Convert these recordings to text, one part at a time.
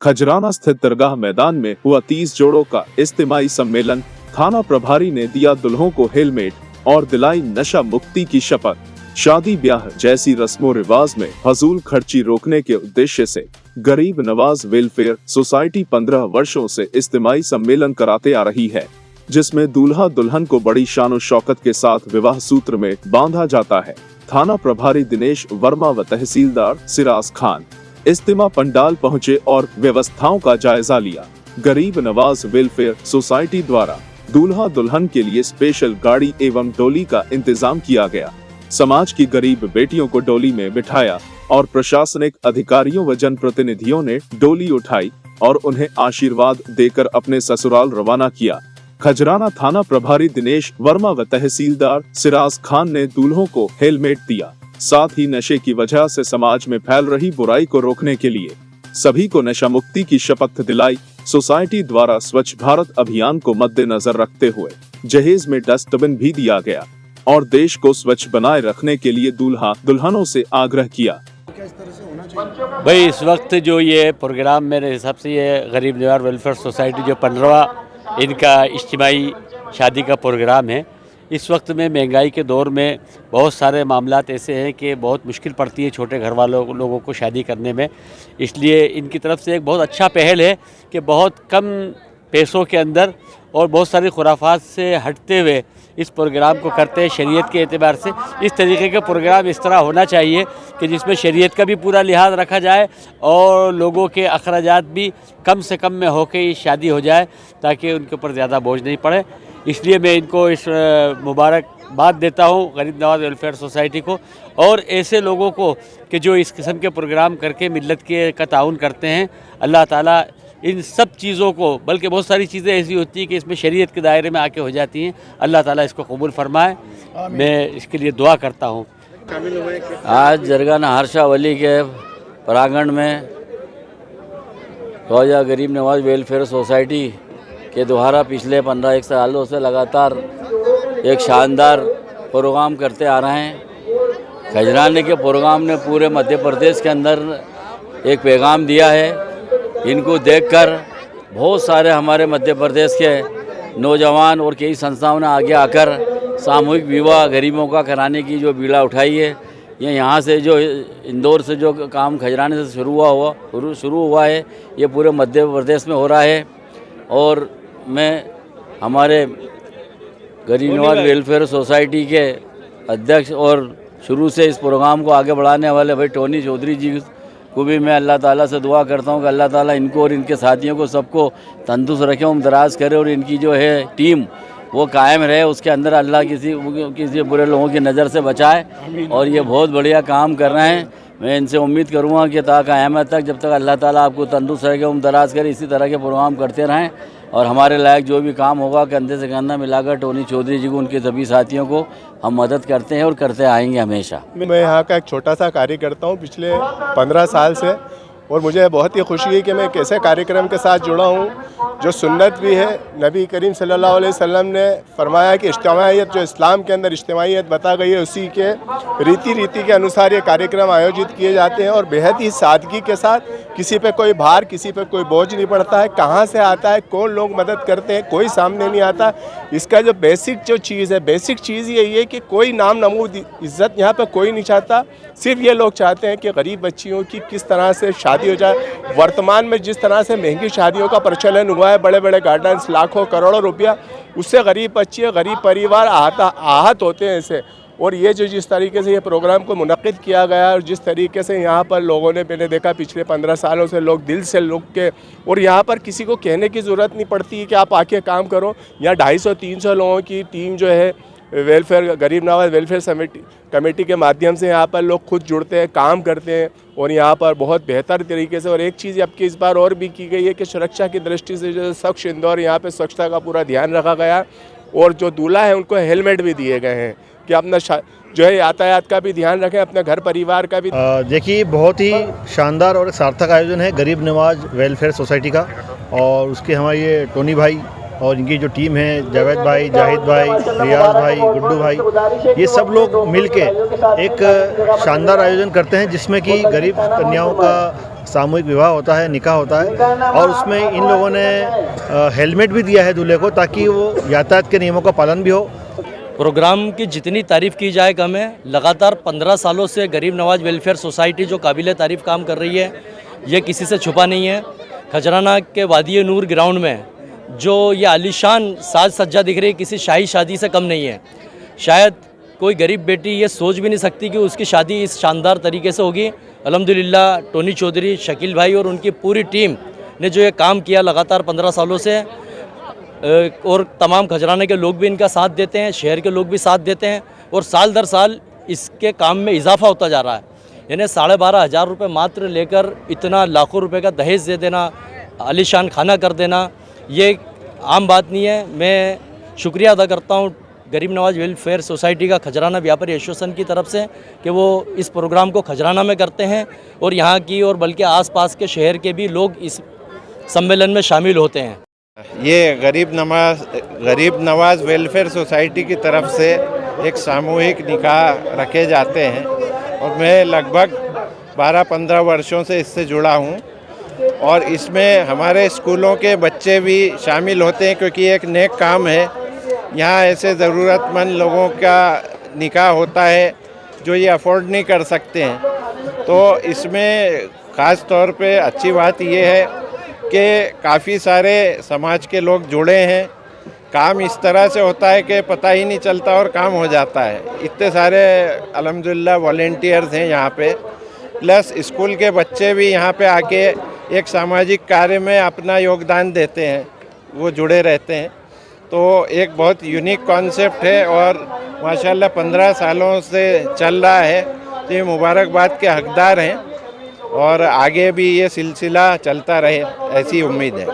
खजराना स्थित दरगाह मैदान में हुआ 30 जोड़ों का इज्तिमाई सम्मेलन। थाना प्रभारी ने दिया दुल्हों को हेलमेट और दिलाई नशा मुक्ति की शपथ। शादी ब्याह जैसी रस्मों रिवाज में फजूल खर्ची रोकने के उद्देश्य से गरीब नवाज वेलफेयर सोसाइटी 15 वर्षों से इज्तिमाई सम्मेलन कराते आ रही है, जिसमें दूल्हा दुल्हन को बड़ी शान शौकत के साथ विवाह सूत्र में बांधा जाता है। थाना प्रभारी दिनेश वर्मा व तहसीलदार सिराज खान इज्तिमा पंडाल पहुंचे और व्यवस्थाओं का जायजा लिया। गरीब नवाज वेलफेयर सोसाइटी द्वारा दूल्हा दुल्हन के लिए स्पेशल गाड़ी एवं डोली का इंतजाम किया गया। समाज की गरीब बेटियों को डोली में बिठाया और प्रशासनिक अधिकारियों व जनप्रतिनिधियों ने डोली उठाई और उन्हें आशीर्वाद देकर अपने ससुराल रवाना किया। खजराना थाना प्रभारी दिनेश वर्मा व तहसीलदार सिराज खान ने दूल्हों को हेलमेट दिया। साथ ही नशे की वजह से समाज में फैल रही बुराई को रोकने के लिए सभी को नशा मुक्ति की शपथ दिलाई। सोसाइटी द्वारा स्वच्छ भारत अभियान को मद्देनजर रखते हुए जहेज में डस्टबिन भी दिया गया और देश को स्वच्छ बनाए रखने के लिए दूल्हा दुल्हनों से आग्रह किया। भाई इस वक्त जो ये प्रोग्राम मेरे हिसाब से ये गरीब नवाज वेलफेयर सोसाइटी जो 15वां इनका इज्तिमाई शादी का प्रोग्राम है। इस वक्त में महंगाई के दौर में बहुत सारे मामलात ऐसे हैं कि बहुत मुश्किल पड़ती है छोटे घर वालों लोगों को शादी करने में। इसलिए इनकी तरफ से एक बहुत अच्छा पहल है कि बहुत कम पैसों के अंदर और बहुत सारी खुराफात से हटते हुए इस प्रोग्राम को करते हैं शरीयत के एतबार से। इस तरीके का प्रोग्राम इस तरह होना चाहिए कि जिसमें शरीयत का भी पूरा लिहाज रखा जाए और लोगों के अखराजात भी कम से कम में होकर ये शादी हो जाए ताकि उनके ऊपर ज़्यादा बोझ नहीं पड़े। इसलिए मैं इनको इस मुबारकबाद देता हूँ गरीब नवाज वेलफेयर सोसाइटी को और ऐसे लोगों को कि जो इस किस्म के प्रोग्राम करके मिल्लत के का ताउन करते हैं। अल्लाह ताला इन सब चीज़ों को, बल्कि बहुत सारी चीज़ें ऐसी होती हैं कि इसमें शरीयत के दायरे में आके हो जाती हैं, अल्लाह ताला इसको कबूल फरमाए। मैं इसके लिए दुआ करता हूँ। आज दरगाह नहारशाह वली के प्रांगण में ख्वाजा गरीब नवाज वेलफेयर सोसाइटी के द्वारा पिछले 15 सालों से लगातार एक शानदार प्रोग्राम करते आ रहे हैं। खजराने के प्रोग्राम ने पूरे मध्य प्रदेश के अंदर एक पैगाम दिया है। इनको देखकर बहुत सारे हमारे मध्य प्रदेश के नौजवान और कई संस्थाओं ने आगे आकर सामूहिक विवाह गरीबों का कराने की जो बीड़ा उठाई है। ये यहाँ से जो इंदौर से जो काम खजराने से शुरू हुआ है, ये पूरे मध्य प्रदेश में हो रहा है। और मैं हमारे गरीब नवाज वेलफेयर सोसाइटी के अध्यक्ष और शुरू से इस प्रोग्राम को आगे बढ़ाने वाले भाई टोनी चौधरी जी को भी मैं अल्लाह ताला से दुआ करता हूँ कि अल्लाह ताला इनको और इनके साथियों को सबको तंदुरुस्त रखे, उम्र-दराज करे और इनकी जो है टीम वो कायम रहे। उसके अंदर अल्लाह किसी बुरे लोगों की नज़र से बचाए और ये बहुत बढ़िया काम कर रहे हैं। मैं इनसे उम्मीद करूँगा कि क़यामत तक जब तक अल्लाह ताला आपको तंदुरुस्त रखे, उम्र-दराज करे, इसी तरह के प्रोग्राम करते रहें और हमारे लायक जो भी काम होगा कंधे से कंधा मिलाकर टोनी चौधरी जी को, उनके सभी साथियों को हम मदद करते हैं और करते आएंगे हमेशा। मैं यहाँ का एक छोटा सा कार्यकर्ता हूँ पिछले 15 साल से और मुझे बहुत ही खुशी है कि मैं एक ऐसे कार्यक्रम के साथ जुड़ा हूँ जो सुन्नत भी है। नबी करीम सल्लल्लाहु अलैहि वसल्लम ने फरमाया कि इज्तिमाइयत जो इस्लाम के अंदर इज्तिमाइयत बता गई है, उसी के रीति के अनुसार ये कार्यक्रम आयोजित किए जाते हैं और बेहद ही सादगी के साथ, किसी पे कोई भार, किसी पे कोई बोझ नहीं पड़ता है। कहाँ से आता है, कौन लोग मदद करते हैं, कोई सामने नहीं आता। इसका जो बेसिक जो चीज़ है, बेसिक चीज़ यही है कि कोई नाम नमूद इज़्ज़त यहाँ पे कोई नहीं चाहता। सिर्फ ये लोग चाहते हैं कि गरीब बच्चियों की किस तरह से शादी हो जाए। वर्तमान में जिस तरह से महंगी शादियों का प्रचलन हुआ है, बड़े बड़े गार्डन्स, लाखों करोड़ों रुपया, उससे गरीब बच्चे, गरीब परिवार आहत होते हैं इससे। और ये जो जिस तरीके से ये प्रोग्राम को मुनक्किद किया गया और जिस तरीके से यहाँ पर लोगों ने, मैंने देखा पिछले 15 सालों से लोग दिल से लोग के, और यहाँ पर किसी को कहने की ज़रूरत नहीं पड़ती कि आप आके काम करो। यहाँ 250-300 लोगों की टीम जो है वेलफेयर गरीब नवाज वेलफेयर कमेटी के माध्यम से यहाँ पर लोग खुद जुड़ते हैं, काम करते हैं और यहाँ पर बहुत बेहतर तरीके से। और एक चीज़ अब की इस बार और भी की गई है कि सुरक्षा की दृष्टि से जो स्वच्छ इंदौर, यहाँ पे स्वच्छता का पूरा ध्यान रखा गया और जो दूल्हा है उनको हेलमेट भी दिए गए हैं कि अपना जो है यातायात का भी ध्यान रखें, अपने घर परिवार का भी। देखिए, बहुत ही शानदार और सार्थक आयोजन है गरीब नवाज वेलफेयर सोसाइटी का और उसके हमारे ये टोनी भाई और इनकी जो टीम है, जावेद भाई, जाहिद भाई, रियाज भाई, गुड्डू भाई, ये सब लोग मिलके एक शानदार आयोजन करते हैं जिसमें कि गरीब कन्याओं का सामूहिक विवाह होता है, निकाह होता है, और उसमें इन लोगों ने हेलमेट भी दिया है दूल्हे को, ताकि वो यातायात के नियमों का पालन भी हो। प्रोग्राम की जितनी तारीफ़ की जाए कम है। लगातार 15 सालों से गरीब नवाज वेलफेयर सोसाइटी जो काबिल तारीफ़ काम कर रही है, ये किसी से छुपा नहीं है। खजराना के वादी नूर ग्राउंड में जो ये आलीशान साज सज्जा दिख रही है, किसी शाही शादी से कम नहीं है। शायद कोई गरीब बेटी ये सोच भी नहीं सकती कि उसकी शादी इस शानदार तरीके से होगी। अल्हम्दुलिल्लाह टोनी चौधरी, शकील भाई और उनकी पूरी टीम ने जो ये काम किया लगातार 15 सालों से, और तमाम खजराने के लोग भी इनका साथ देते हैं, शहर के लोग भी साथ देते हैं, और साल दर साल इसके काम में इजाफा होता जा रहा है। यानी 12,500 रुपये मात्र लेकर इतना लाखों रुपए का दहेज दे देना, आलीशान खाना कर देना, ये आम बात नहीं है। मैं शुक्रिया अदा करता हूँ गरीब नवाज वेलफेयर सोसाइटी का खजराना व्यापारी एसोसिएशन की तरफ से कि वो इस प्रोग्राम को खजराना में करते हैं, और यहाँ की और बल्कि आसपास के शहर के भी लोग इस सम्मेलन में शामिल होते हैं। ये गरीब नवाज वेलफेयर सोसाइटी की तरफ से एक सामूहिक निकाह रखे जाते हैं, और मैं लगभग 12-15 वर्षों से इससे जुड़ा हूँ, और इसमें हमारे स्कूलों के बच्चे भी शामिल होते हैं, क्योंकि एक नेक काम है। यहाँ ऐसे ज़रूरतमंद लोगों का निकाह होता है जो ये अफोर्ड नहीं कर सकते हैं। तो इसमें ख़ास तौर पे अच्छी बात ये है कि काफ़ी सारे समाज के लोग जुड़े हैं। काम इस तरह से होता है कि पता ही नहीं चलता और काम हो जाता है। इतने सारे अल्हम्दुलिल्लाह वॉलेंटियर्स हैं यहाँ पे, प्लस स्कूल के बच्चे भी यहाँ पे आके एक सामाजिक कार्य में अपना योगदान देते हैं, वो जुड़े रहते हैं। तो एक बहुत यूनिक कॉन्सेप्ट है, और माशाल्लाह 15 सालों से चल रहा है, तो ये मुबारकबाद के हकदार हैं, और आगे भी ये सिलसिला चलता रहे, ऐसी उम्मीद है।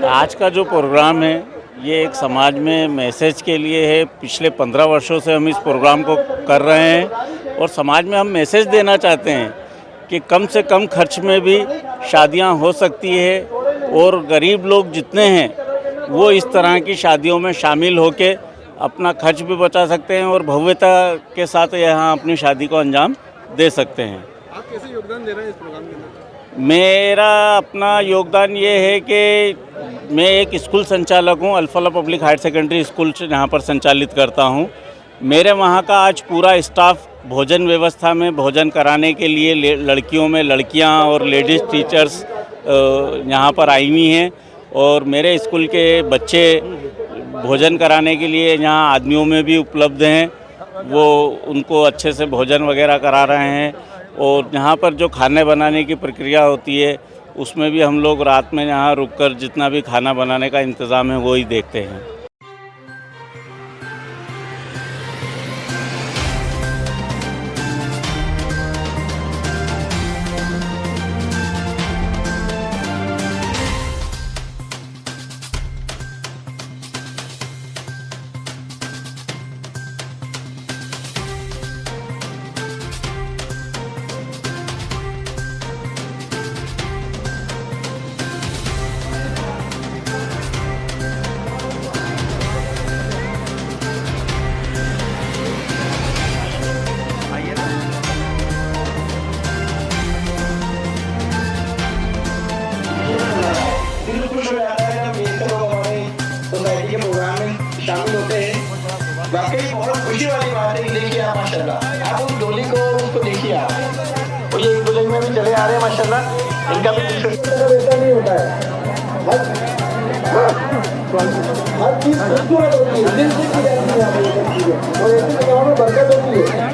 आज का जो प्रोग्राम है ये एक समाज में मैसेज के लिए है। पिछले 15 वर्षों से हम इस प्रोग्राम को कर रहे हैं, और समाज में हम मैसेज देना चाहते हैं कि कम से कम खर्च में भी शादियां हो सकती है, और गरीब लोग जितने हैं वो इस तरह की शादियों में शामिल होकर अपना खर्च भी बचा सकते हैं, और भव्यता के साथ यहाँ अपनी शादी को अंजाम दे सकते हैं। आप कैसे योगदान दे रहे हैं इस प्रोग्राम के अंदर? मेरा अपना योगदान ये है कि मैं एक स्कूल संचालक हूँ, Alfala public higher secondary school यहाँ पर संचालित करता हूँ। मेरे वहाँ का आज पूरा स्टाफ भोजन व्यवस्था में भोजन कराने के लिए लड़कियों में लड़कियाँ और लेडीज़ टीचर्स यहाँ पर आई हुई हैं, और मेरे स्कूल के बच्चे भोजन कराने के लिए यहाँ आदमियों में भी उपलब्ध हैं, वो उनको अच्छे से भोजन वगैरह करा रहे हैं। और यहाँ पर जो खाने बनाने की प्रक्रिया होती है उसमें भी हम लोग रात में यहाँ रुककर जितना भी खाना बनाने का इंतज़ाम है वो ही देखते हैं। शामिल होते हैं। वाकई बहुत खुशी वाली बात है कि देखिए आप माशाल्लाह, आप उस डोली को उसको देखिए आप, और ये दुल्हन में भी चले आ रहे हैं माशाल्लाह। इनका भी ऐसा नहीं होता है, हर चीज़ खूबसूरत होती है, दिल से की जाती है, और ऐसी जगहों में बरकत होती है।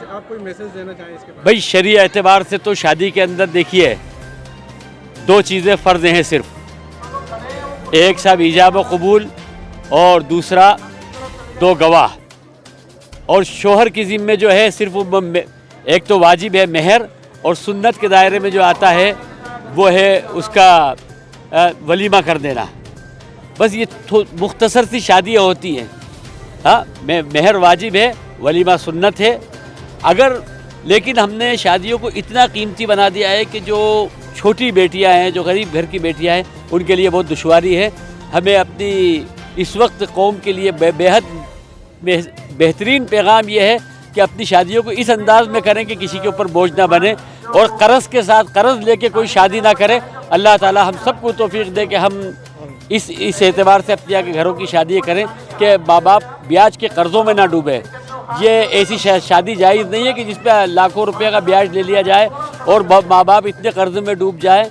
आप कोई मैसेज देना चाहें इसके बारे में? भाई शरीय एतबार से तो शादी के अंदर देखिए 2 चीज़ें फ़र्ज हैं सिर्फ, एक साहब ईजाब व कबूल और दूसरा 2 गवाह। और शोहर की ज़िम्मे जो है सिर्फ एक तो वाजिब है मेहर, और सुन्नत के दायरे में जो आता है वो है उसका वलीमा कर देना। बस ये मुख्तसर सी शादियाँ होती हैं, हाँ, मेहर वाजिब है, वलीमा सुन्नत है। अगर लेकिन हमने शादियों को इतना कीमती बना दिया है कि जो छोटी बेटियां हैं, जो गरीब घर की बेटियां हैं, उनके लिए बहुत दुश्वारी है। हमें अपनी इस वक्त कौम के लिए बेहद बेहतरीन पैगाम ये है कि अपनी शादियों को इस अंदाज में करें कि किसी के ऊपर बोझ ना बने, और कर्ज़ के साथ कर्ज़ लेके कोई शादी ना करे। अल्लाह ताला हम सबको तौफीक दे कि हम इस एतबार से अपने यहाँ के घरों की शादी करें कि माँ बाप ब्याज के कर्ज़ों में ना डूबे। ये ऐसी शादी जायज़ नहीं है कि जिस पर लाखों रुपए का ब्याज ले लिया जाए और माँ बाप इतने कर्ज़ में डूब जाए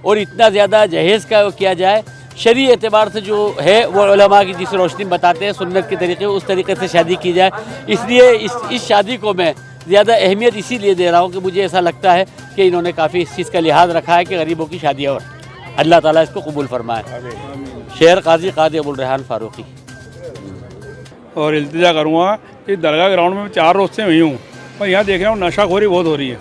और इतना ज़्यादा जहेज़ का किया जाए। शरई एतबार से जो है वो उलमा की जिस रोशनी बताते हैं सुन्नत के तरीके, उस तरीके से शादी की जाए। इसलिए इस शादी को मैं ज़्यादा अहमियत इसीलिए दे रहा हूँ कि मुझे ऐसा लगता है कि इन्होंने काफ़ी इस चीज़ का लिहाज रखा है कि गरीबों की शादियाँ और अल्लाह ताला इसको कबूल फरमाए। शेर काजी कादी अबुल रेहान फारूकी। और इल्तिजा करूँगा कि दरगाह ग्राउंड में 4 रोज़ से हुई हूँ, और यहाँ देख रहा हूँ नशाखोरी बहुत हो रही है।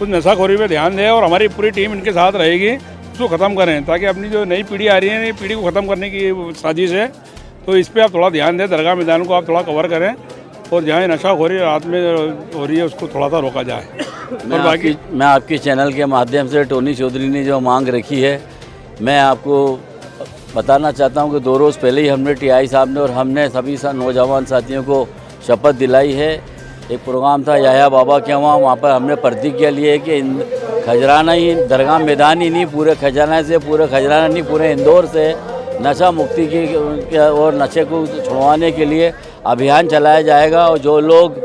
उस नशाखोरी पे ध्यान दें और हमारी पूरी टीम इनके साथ रहेगी, उसको ख़त्म करें ताकि अपनी जो नई पीढ़ी आ रही है, नई पीढ़ी को ख़त्म करने की साजिश है। तो इस पर आप थोड़ा ध्यान दें, दरगाह मैदान को आप थोड़ा कवर करें और जहाँ नशाखोरी रात में हो रही है उसको थोड़ा सा रोका जाए। और बाकी मैं आपके चैनल के माध्यम से टोनी चौधरी ने जो मांग रखी है, मैं आपको बताना चाहता हूं कि 2 रोज़ पहले ही हमने टीआई साहब ने और हमने सभी नौजवान साथियों को शपथ दिलाई है। एक प्रोग्राम था याया बाबा के वहाँ पर हमने प्रतिज्ञा ली है कि खजराना ही दरगाह मैदान ही नहीं, पूरे खजराना से, पूरे खजराना नहीं, पूरे इंदौर से नशा मुक्ति की और नशे को छुड़वाने के लिए अभियान चलाया जाएगा। और जो लोग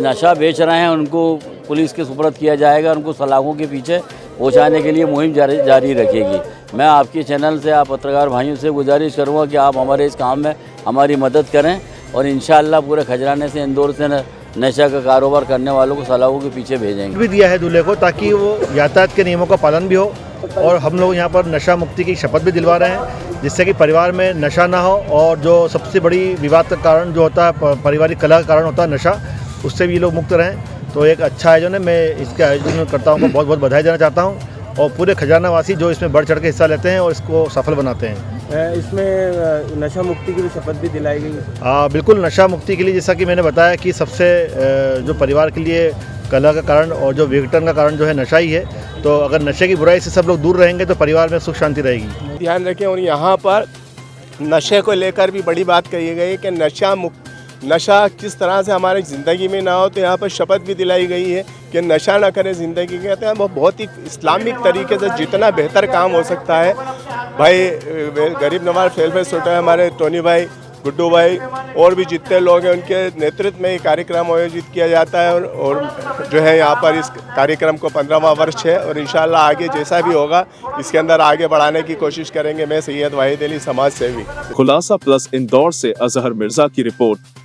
नशा बेच रहे हैं उनको पुलिस के सुपुर्द किया जाएगा, उनको सलाखों के पीछे पहुंचाने के लिए मुहिम जारी रखेगी। मैं आपके चैनल से, आप पत्रकार भाइयों से गुजारिश करूंगा कि आप हमारे इस काम में हमारी मदद करें और इंशाअल्लाह पूरे खजराने से, इंदौर से नशा का कारोबार करने वालों को सलाखों के पीछे भेजेंगे। भी दिया है दूल्हे को ताकि वो यातायात के नियमों का पालन भी हो, और हम लोग यहाँ पर नशा मुक्ति की शपथ भी दिलवा रहे हैं जिससे कि परिवार में नशा ना हो, और जो सबसे बड़ी विवाद का कारण जो होता है, पारिवारिक कलह का कारण होता है नशा, उससे भी लोग मुक्त रहें। तो एक अच्छा आयोजन है, मैं इसके आयोजन करताओं को बहुत बहुत बधाई देना चाहता हूँ और पूरे खजाना वासी जो इसमें बढ़ चढ़ के हिस्सा लेते हैं और इसको सफल बनाते हैं। इसमें नशा मुक्ति की भी शपथ भी दिलाई गई। हाँ बिल्कुल, नशा मुक्ति के लिए जैसा कि मैंने बताया कि सबसे जो परिवार के लिए कलह का कारण और जो विघटन का कारण जो है नशा ही है। तो अगर नशे की बुराई से सब लोग दूर रहेंगे तो परिवार में सुख शांति रहेगी। ध्यान रखें। और यहाँ पर नशे को लेकर भी बड़ी बात कही गई कि नशा किस तरह से हमारी ज़िंदगी में ना हो, तो यहाँ पर शपथ भी दिलाई गई है कि नशा ना करें ज़िंदगी। कहते हैं वो बहुत ही इस्लामिक तरीके से जितना बेहतर काम हो सकता है। भाई गरीब नवाज वेलफेयर सोसाइटी, हमारे टोनी भाई, गुड्डू भाई और भी जितने लोग हैं उनके नेतृत्व में ये कार्यक्रम आयोजित किया जाता है। और जो है यहाँ पर इस कार्यक्रम को 15वां वर्ष है और इंशाल्लाह आगे जैसा भी होगा इसके अंदर आगे बढ़ाने की कोशिश करेंगे। मैं सैयद वाहिद अली, समाज सेवी। खुलासा प्लस इंदौर से अजहर मिर्जा की रिपोर्ट।